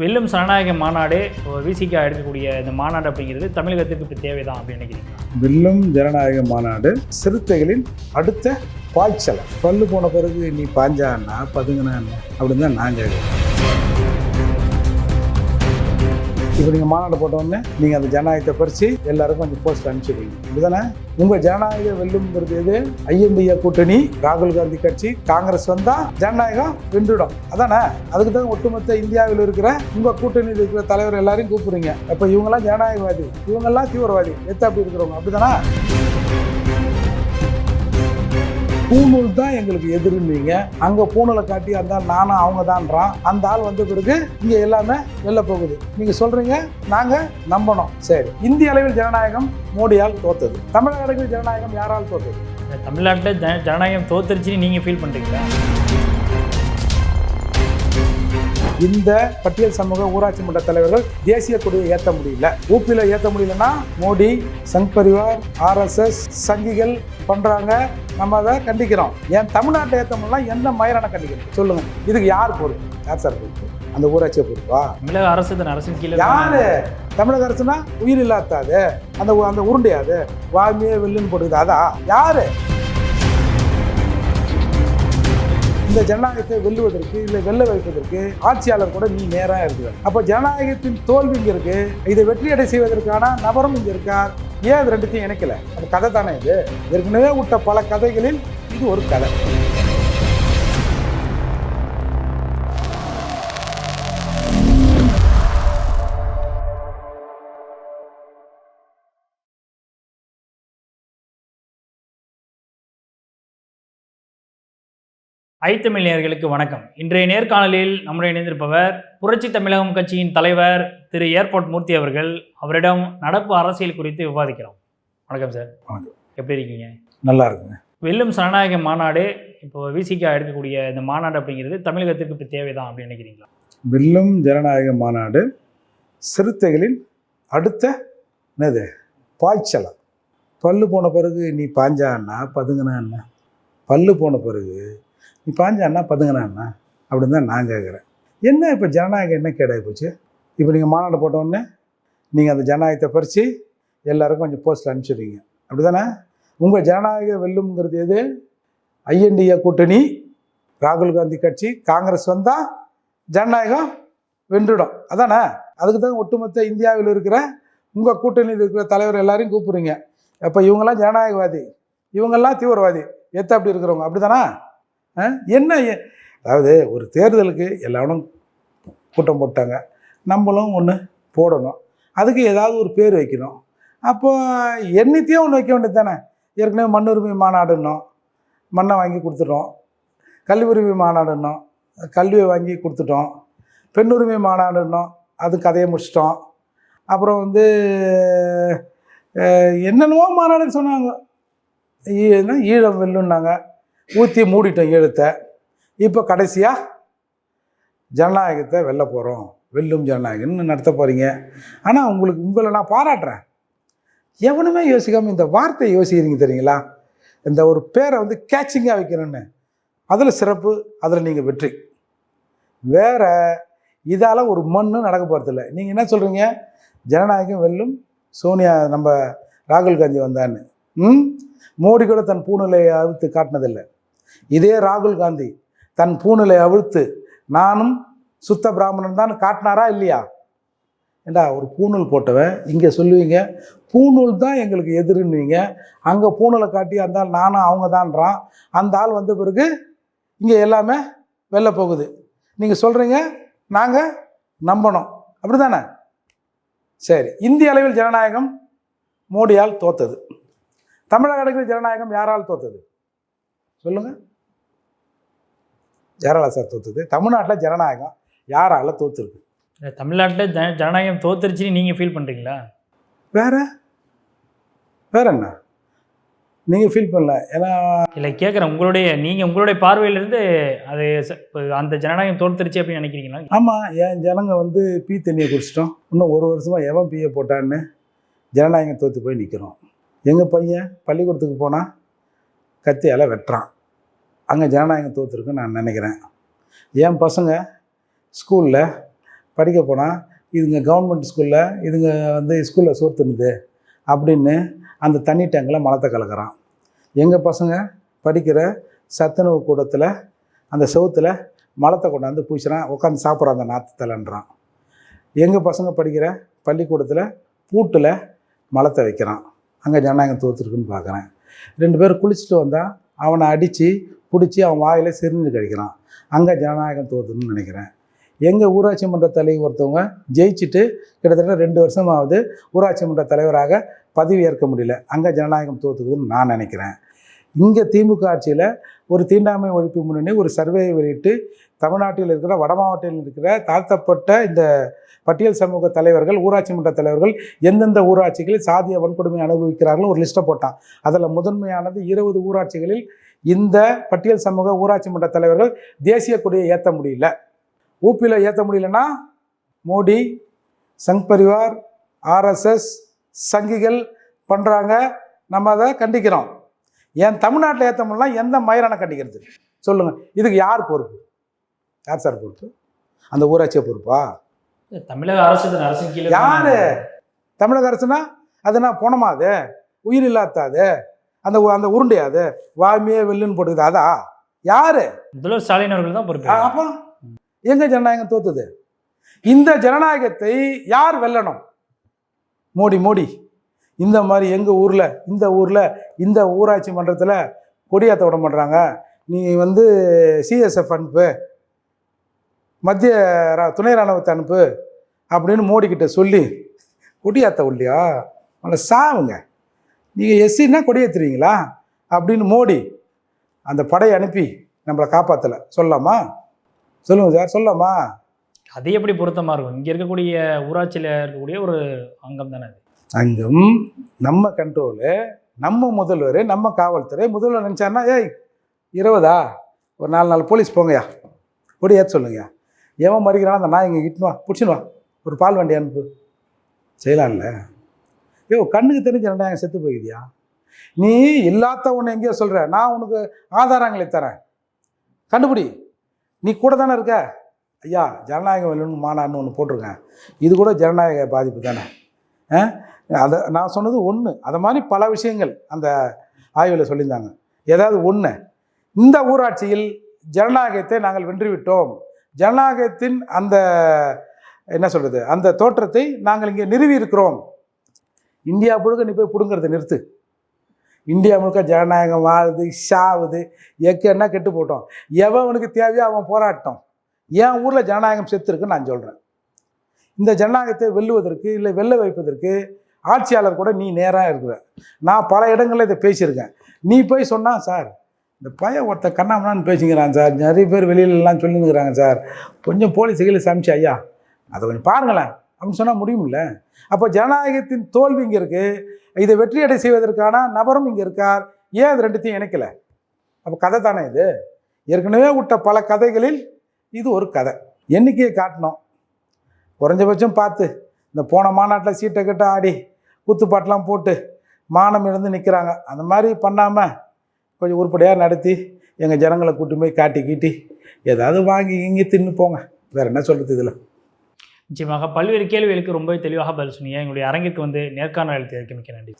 வெல்லும் சனநாயக மாநாடு விசிகா எடுக்கக்கூடிய இந்த மாநாடு அப்படிங்கிறது தமிழகத்திற்கு இப்போ தேவைதான் அப்படின்னு நினைக்கிறீங்களா? வெல்லும் ஜனநாயக மாநாடு சிறுத்தைகளின் அடுத்த பாய்ச்சல். பல்லு போன பிறகு நீ பாஞ்சான்னா பதுங்கினா அப்படின்னு தான் நான் கேட்குறேன். இப்போ நீங்கள் மாநாடு போட்டோன்னே நீங்கள் அந்த ஜனநாயகத்தை பறித்து எல்லாருக்கும் கொஞ்சம் போஸ்ட் அனுப்பிச்சிடுவீங்க. இதுதானே உங்கள் ஜனநாயக வெல்லும்ங்கிறது எது? ஐஎன்டிஏ கூட்டணி, ராகுல் காந்தி கட்சி, காங்கிரஸ் வந்தால் ஜனநாயகம் வென்றுடும். அதானே? அதுக்கு தான் ஒட்டுமொத்த இந்தியாவில் இருக்கிற உங்கள் கூட்டணியில் இருக்கிற தலைவர் எல்லாரையும் கூப்பிடுறீங்க. இப்போ இவங்கெல்லாம் ஜனநாயகவாதி, இவங்கெல்லாம் தீவிரவாதி, அப்படி இருக்கிறவங்க அப்படிதானே? பூணூல் தான் எங்களுக்கு எதிர்ந்தீங்க. அங்கே பூணலை காட்டி அந்த நானும் அவங்க தான்றான். அந்த ஆள் வந்த பிறகு இங்கே எல்லாமே வெளில போகுது. நீங்கள் சொல்கிறீங்க, நாங்கள் நம்பணும். சரி, இந்திய அளவில் ஜனநாயகம் மோடியால் தோத்தது. தமிழக அளவில் ஜனநாயகம் யாரால் தோத்தது? தமிழ்நாட்டில் ஜனநாயகம் தோத்துருச்சுன்னு நீங்கள் ஃபீல் பண்ணுறீங்களா? இந்த பட்டியல் சமூக ஊராட்சி மன்ற தலைவர்கள் தேசிய கொடியை ஏற்ற முடியல. ஊப்பியில் ஏற்ற முடியலன்னா மோடி, சங் பரிவார், RSS சங்கிகள் பண்றாங்க. நம்ம அதை கண்டிக்கிறோம். ஏன் தமிழ்நாட்டை ஏற்ற முடியல? எந்த மயிரான கண்டிக்கிறோம் சொல்லுங்க. இதுக்கு யார் பொறுப்பு? யார் சார் பொறுப்பு? அந்த ஊராட்சியை பொறுப்பா? தமிழக அரசு தான். அரசின் கீழே யாரு? தமிழக அரசுனா உயிர் இல்லாதாது, அந்த உருண்டையாது வாமியே வெள்ளுன்னு போட்டுக்குது. அதா யாரு? இந்த ஜனநாயகத்தை வெல்லுவதற்கு, இல்லை வெல்ல வைப்பதற்கு ஆட்சியாளர் கூட நீ நேராக இருக்கிறார். அப்போ ஜனநாயகத்தின் தோல்வி இங்கே இருக்கு. இதை வெற்றியடை செய்வதற்கான நபரும் இங்கே இருக்கார். ஏன் அது ரெண்டுத்தையும் இணைக்கல? அது கதை தானே இது. ஏற்கனவே விட்ட பல கதைகளில் இது ஒரு கதை. ஐத்தமிழ் நேயர்களுக்கு வணக்கம். இன்றைய நேர்காணலில் நம்முடைய இணைந்திருப்பவர் புரட்சி தமிழகம் கட்சியின் தலைவர் திரு ஏர்போர்ட் மூர்த்தி அவர்கள். அவரிடம் நடப்பு அரசியல் குறித்து விவாதிக்கிறோம். வணக்கம் சார். வணக்கம். எப்படி இருக்கீங்க? நல்லா இருக்குங்க. வெல்லும் சனநாயக மாநாடு இப்போ விசிகா எடுக்கக்கூடிய இந்த மாநாடு அப்படிங்கிறது தமிழகத்திற்கு இப்போ தேவைதான் அப்படின்னு நினைக்கிறீங்களா? வெல்லும் ஜனநாயக மாநாடு சிறுத்தைகளின் அடுத்த என்னது பாய்ச்சல். பல்லு போன பிறகு நீ பாஞ்சான்னா பதுங்கினா என்ன? பல்லு போன பிறகு நீ பாஞ்சான்னா பதுங்கினா அப்படின்னு தான் நான் கேட்குறேன். என்ன இப்போ ஜனநாயகம் என்ன கேடாகி போச்சு? இப்போ நீங்கள் மாநாடு போட்டோடனே நீங்கள் அந்த ஜனநாயகத்தை பறித்து எல்லாருக்கும் கொஞ்சம் போஸ்ட்டில் அனுப்பிச்சிடுவீங்க. அப்படி தானே? உங்கள் ஜனநாயக வெல்லும்ங்கிறது எது? ஐஎன்டிஏ கூட்டணி, ராகுல் காந்தி கட்சி, காங்கிரஸ் வந்தால் ஜனநாயகம் வென்றுடும். அதானே? அதுக்கு தான் ஒட்டுமொத்த இந்தியாவில் இருக்கிற உங்கள் கூட்டணியில் இருக்கிற தலைவர் எல்லாரையும் கூப்பிடுறீங்க. அப்போ இவங்கெல்லாம் ஜனநாயகவாதி, இவங்கெல்லாம் தீவிரவாதி, அப்படி இருக்கிறவங்க அப்படி தானே? என்ன? அதாவது ஒரு தேர்தலுக்கு எல்லாரும் கூட்டம் போட்டாங்க, நம்மளும் ஒன்று போடணும். அதுக்கு ஏதாவது ஒரு பேர் வைக்கணும். அப்போது என்னத்தையும் ஒன்று வைக்க வேண்டியது தானே? ஏற்கனவே மண்ணுரிமை மாநாடுன்னோம், மண்ணை வாங்கி கொடுத்துட்டோம். கல்வி உரிமை மாநாடுன்னோம், கல்வியை வாங்கி கொடுத்துட்டோம். பெண்ணுரிமை மாநாடுன்னோம், அது கதையை முடிச்சிட்டோம். அப்புறம் என்னென்னவோ மாநாடுன்னு சொன்னாங்க. ஈழம் வெல்லுன்னாங்க, ஊற்றி மூடிட்டோம் ஈழத்தை. இப்போ கடைசியாக ஜனநாயகத்தை வெல்ல போகிறோம், வெல்லும் ஜனநாயகம்னு நடத்த போகிறீங்க. ஆனால் உங்களை நான் பாராட்டுறேன். எவனுமே யோசிக்காமல் இந்த வார்த்தையை யோசிக்கிறீங்க தெரியுங்களா? இந்த ஒரு பேரை கேட்சிங்காக வைக்கணும்னு. அதில் சிறப்பு, அதில் நீங்கள் வெற்றி. வேறு இதால் ஒரு மண்ணும் நடக்க போகிறதில்ல. நீங்கள் என்ன சொல்கிறீங்க? ஜனநாயகம் வெல்லும், சோனியா நம்ம ராகுல் காந்தி வந்தான்னு. மோடி கூட தன் பூநிலையை அவிழ்த்து காட்டினதில்லை. இதே ராகுல் காந்தி தன் பூநிலை அவிழ்த்து நானும் சுத்த பிராமணன் தான் காட்டினாரா இல்லையா? ஏண்டா ஒரு பூணூல் போட்டவன் இங்கே சொல்லுவீங்க பூணூல் தான் எங்களுக்கு எதிர்ன்னுவீங்க. அங்கே பூணூலை காட்டி அந்த ஆள் நானும் அவங்க தான்றான். அந்த ஆள் வந்த பிறகு இங்கே எல்லாமே வெளில போகுது. நீங்கள் சொல்கிறீங்க, நாங்கள் நம்பணும். அப்படி தானே? சரி, இந்திய அளவில் ஜனநாயகம் மோடியால் தோத்தது. தமிழக அளவில் ஜனநாயகம் யாரால் தோத்தது சொல்லுங்கள். யாரால சார் தோத்தது? தமிழ்நாட்டில் ஜனநாயகம் யாரால தோத்துருக்கு? தமிழ்நாட்டில் ஜனநாயகம் தோத்துருச்சுன்னு நீங்கள் ஃபீல் பண்ணுறீங்களா? வேற என்ன நீங்கள் ஃபீல் பண்ணல? ஏன்னா இல்லை கேட்குறேன், உங்களுடைய பார்வையிலேருந்து அது அந்த ஜனநாயகம் தோத்துருச்சு அப்படின்னு நினைக்கிறீங்களா? ஆமாம், என் ஜனங்க பீ தண்ணியை குடிச்சிட்டோம். இன்னும் ஒரு வருஷமாக எவன் பீயை போட்டான்னு ஜனநாயகம் தோற்று போய் நிற்கிறோம். எங்கள் பையன் பள்ளிக்கூடத்துக்கு போனால் கத்தியால் வெட்டுறான். அங்கே ஜனநாயகம் தோற்றுருக்குன்னு நான் நினைக்கிறேன். என் பசங்க ஸ்கூலில் படிக்க போனால் இதுங்க கவர்மெண்ட் ஸ்கூலில் இதுங்க வந்து ஸ்கூலில் சோறு தின்னுது அப்படின்னு அந்த தண்ணி டேங்கில் மலத்தை கலக்கிறான். எங்கள் பசங்க படிக்கிற சத்துணவு கூடத்தில் அந்த செவுத்தில் மலத்தை கொண்டாந்து பூசுகிறான், உட்காந்து சாப்பிட்றான் அந்த நாற்று தலைன்றான். எங்கள் பசங்க படிக்கிற பள்ளிக்கூடத்தில் பூட்டில் மலத்தை வைக்கிறான். அங்கே ஜனநாயகம் தோற்றுருக்குன்னு பார்க்குறேன். 2 பேர் குளிச்சுட்டு வந்தால் அவனை அடித்து பிடிச்சி அவன் வாயில் சிறுநீர் கழிக்கிறான். அங்கே ஜனநாயகம் தோற்றுன்னு நினைக்கிறேன். எங்கள் ஊராட்சி மன்ற தலைவர் ஒருத்தவங்க ஜெயிச்சுட்டு கிட்டத்தட்ட 2 வருஷமாவது ஊராட்சி மன்ற தலைவராக பதவி ஏற்க முடியல. அங்கே ஜனநாயகம் தோற்றுக்குதுன்னு நான் நினைக்கிறேன். இங்கே திமுக ஆட்சியில் ஒரு தீண்டாமை ஒழிப்பு முன்னணி ஒரு சர்வேயை வெளியிட்டு தமிழ்நாட்டில் இருக்கிற வட மாவட்டத்தில் இருக்கிற தாழ்த்தப்பட்ட இந்த பட்டியல் சமூக தலைவர்கள், ஊராட்சி மன்ற தலைவர்கள் எந்தெந்த ஊராட்சிகளில் சாதிய வன்கொடுமை அனுபவிக்கிறார்களோ ஒரு லிஸ்ட்டை போட்டான். அதில் முதன்மையானது 20 ஊராட்சிகளில் இந்த பட்டியல் சமூக ஊராட்சி மன்ற தலைவர்கள் தேசிய கொடியை ஏற்ற முடியல. ஊப்பியில் ஏற்ற முடியலன்னா மோடி, சங் பரிவார், ஆர்எஸ்எஸ் சங்கிகள் பண்ணுறாங்க. நம்ம அதை கண்டிக்கிறோம். ஏன் தமிழ்நாட்டில் ஏற்ற முடியல, எந்த மயிரான கண்டிக்கிறது சொல்லுங்கள்? இதுக்கு யார் பொறுப்பு? யார் சார் பொறுப்பு? அந்த ஊராட்சியை பொறுப்பா? தமிழக அரசு கீழே யாரு? தமிழக அரசுனா அதுனா போனமா? அது உயிர் இல்லாதாது அந்த அந்த உருண்டையாது வாமியே வெல்லுன்னு போட்டுக்குது. அதா யாரு? முதல்வர் ஸ்டாலின் அவர்கள் தான் பொறுப்பு. அப்போ எங்க ஜனநாயகம் தோத்துது? இந்த ஜனநாயகத்தை யார் வெல்லணும்? மோடி இந்த மாதிரி எங்கள் ஊரில் இந்த ஊராட்சி மன்றத்தில் கொடியாத்த விட மாட்டுறாங்க. நீ வந்து சிஎஸ்எஃப் அனுப்பு, மத்திய துணை இராணுவத்தை அனுப்பு அப்படின்னு மோடிக்கிட்ட சொல்லி கொடியாத்த இல்லையா அவங்கள சாவுங்க. நீங்கள் எஸ்சின்னா கொடியேற்றுவீங்களா அப்படின்னு மோடி அந்த படையை அனுப்பி நம்மளை காப்பாற்றலை சொல்லலாமா? சொல்லுங்கள் சார், சொல்லலாமா? அது எப்படி பொருத்தமாக இருக்கும்? இங்கே இருக்கக்கூடிய ஊராட்சியில் இருக்கக்கூடிய ஒரு அங்கம் தானே அது. அங்கம் நம்ம கண்ட்ரோலு, நம்ம முதல்வர், நம்ம காவல்துறை. முதல்வர் நினச்சாருன்னா ஏய் 20 ஒரு 4 போலீஸ் போங்கய்யா கொடி ஏற்ற சொல்லுங்க. எவன் மறிக்கிறான் அந்த நான் இங்கே இட்டுவா பிடிச்சினுவா ஒரு பால் வண்டி அனுப்பு செய்யலாம்ல. கண்ணுக்கு தெரிஞ்ச ஜனநாயகம் செத்து போய்க்குதியா? நீ இல்லாத ஒன்று எங்கேயோ சொல்கிற, நான் உனக்கு ஆதாரங்களை தரேன், கண்டுபிடி. நீ கூட தானே இருக்க. ஐயா ஜனநாயகம் இல்லைன்னு மாநாடுன்னு ஒன்று போட்டிருக்கேன். இது கூட ஜனநாயக பாதிப்பு தானே. அதை நான் சொன்னது ஒன்று. அதை மாதிரி பல விஷயங்கள் அந்த ஆய்வில் சொல்லியிருந்தாங்க. ஏதாவது ஒன்று, இந்த ஊராட்சியில் ஜனநாயகத்தை நாங்கள் வென்றுவிட்டோம், ஜனநாயகத்தின் அந்த என்ன சொல்கிறது அந்த தோற்றத்தை நாங்கள் இங்கே நிறுவி இருக்கிறோம். இந்தியா முழுக்க நீ போய் பிடுங்கிறத நிறுத்து. இந்தியா முழுக்க ஜனநாயகம் வாழுது, ஷாவுது, எக்கன்னா கெட்டு போட்டோம். எவனுக்கு தேவையோ அவன் போராட்டம். என் ஊரில் ஜனநாயகம் செத்துருக்குன்னு நான் சொல்கிறேன். இந்த ஜனநாயகத்தை வெல்லுவதற்கு இல்லை வெல்ல வைப்பதற்கு ஆட்சியாளர் கூட நீ நேராக இருக்கிற. நான் பல இடங்களில் இதை பேசியிருக்கேன். நீ போய் சொன்னால் சார் இந்த பையன் ஒருத்தர் கண்ணாமண்ணான்னு பேசிக்கிறான் சார், நிறைய பேர் வெளியிலலாம் சொல்லினுக்கிறாங்க சார், கொஞ்சம் போலீஸுகளை சமைச்சு ஐயா அதை கொஞ்சம் பாருங்களேன் அப்படின்னு சொன்னால் முடியுமில்ல. அப்போ ஜனநாயகத்தின் தோல்வி இங்கே இருக்குது, இதை வெற்றியடை செய்வதற்கான நபரும் இங்கே இருக்கார். ஏன் இது ரெண்டுத்தையும் இணைக்கலை? அப்போ கதை தானே இது. ஏற்கனவே விட்ட பல கதைகளில் இது ஒரு கதை. எண்ணிக்கையை காட்டணும். குறைஞ்சபட்சம் பார்த்து இந்த போன மாநாட்டில் சீட்டை கட்ட ஆடி குத்துப்பாட்டெலாம் போட்டு மானம் இழந்து நிற்கிறாங்க. அந்த மாதிரி பண்ணாமல் கொஞ்சம் உருப்படியாக நடத்தி எங்கள் ஜனங்களை கூட்டி போய் காட்டி கீட்டி ஏதாவது வாங்கி இங்கே தின்னு போங்க. வேறு என்ன சொல்கிறது இதில்? நிச்சயமாக பல்வேறு கேள்விகளுக்கு ரொம்ப தெளிவாக பதில் சொன்னீங்க. எங்களுடைய அரங்கிற்கு வந்து நேர்காணல் அளித்ததற்கு மிக்க நன்றி.